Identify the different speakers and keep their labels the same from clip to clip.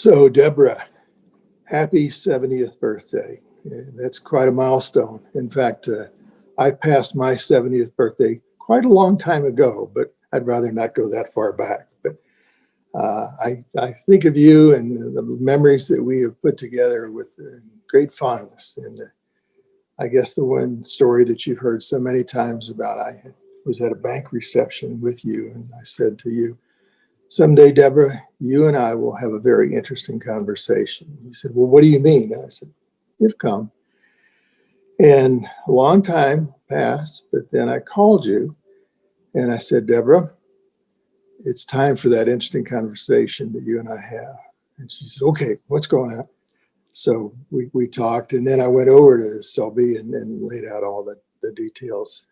Speaker 1: So, Deborah, happy 70th birthday. That's quite a milestone. In fact, I passed my 70th birthday quite a long time ago, but I'd rather not go that far back. But I think of you and the memories that we have put together with great fondness. And I guess the one story that you've heard so many times about, I was at a bank reception with you, and I said to you, someday, Deborah, you and I will have a very interesting conversation. He said, well, what do you mean? And I said, it'll come. And a long time passed, but then I called you and I said, Deborah, it's time for that interesting conversation that you and I have. And she said, okay, what's going on? So we talked, and then I went over to Selby and laid out all the details.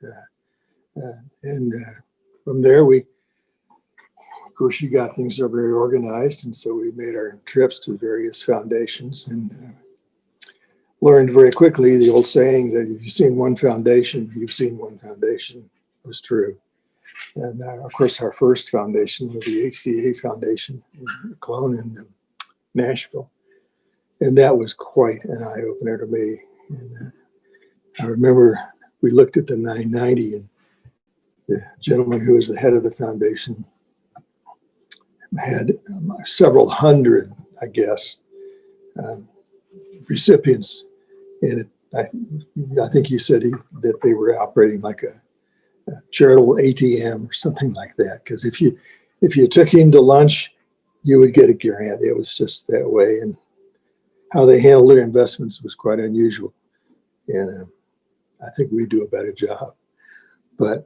Speaker 1: And from there, of course, you got things that are very organized, and so we made our trips to various foundations and learned very quickly the old saying that if you've seen one foundation, you've seen one foundation was true. And of course, our first foundation was the HCA Foundation in Cologne in Nashville. And that was quite an eye-opener to me. And I remember we looked at the 990, and the gentleman who was the head of the foundation had several hundred, I guess, recipients. And I think you said that they were operating like a charitable ATM or something like that. Because if you took him to lunch, you would get a grant. It was just that way. And how they handled their investments was quite unusual. And I think we do a better job. But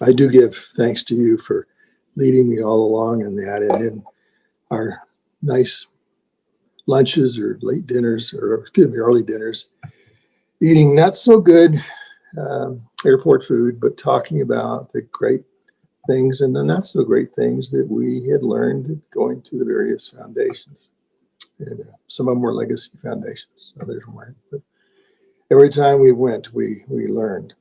Speaker 1: I do give thanks to you for leading me all along in that. And then our nice lunches or late dinners, or excuse me, early dinners, eating not so good airport food, but talking about the great things and the not so great things that we had learned going to the various foundations. And some of them were legacy foundations, others weren't. But every time we went, we learned.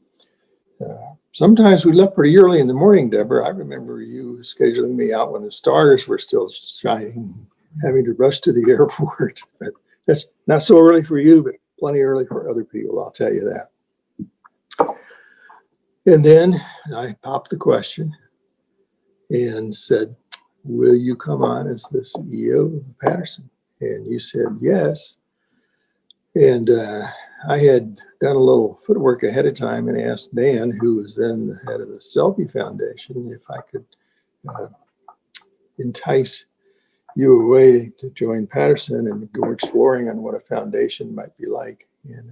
Speaker 1: Sometimes we left pretty early in the morning, Deborah. I remember you scheduling me out when the stars were still shining, having to rush to the airport. But that's not so early for you, but plenty early for other people, I'll tell you that. And then I popped the question and said, will you come on as the CEO of Patterson? And you said yes. And I had done a little footwork ahead of time and asked Dan, who was then the head of the Selby Foundation, if I could entice you away to join Patterson and go exploring on what a foundation might be like. And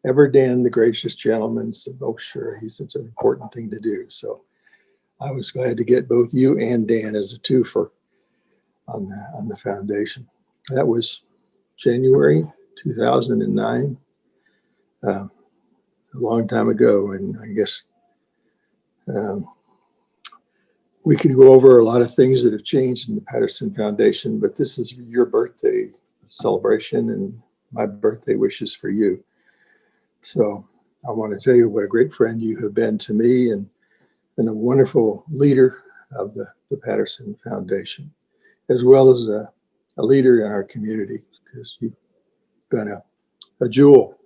Speaker 1: ever Dan, the gracious gentleman, said, oh, sure. He said it's an important thing to do. So I was glad to get both you and Dan as a twofer on the foundation. That was January 2009, a long time ago. And I guess we could go over a lot of things that have changed in the Patterson Foundation, but this is your birthday celebration and my birthday wishes for you. So I want to tell you what a great friend you have been to me and a wonderful leader of the Patterson Foundation, as well as a leader in our community, because you've been a jewel.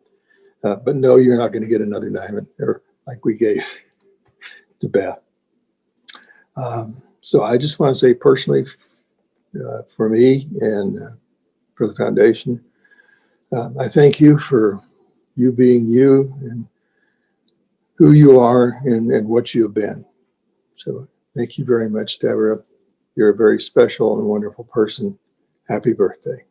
Speaker 1: But no, you're not going to get another diamond or like we gave to Beth. So I just want to say personally, for me and for the foundation, I thank you for you being you and who you are and what you have been. So thank you very much, Deborah. You're a very special and wonderful person. Happy birthday.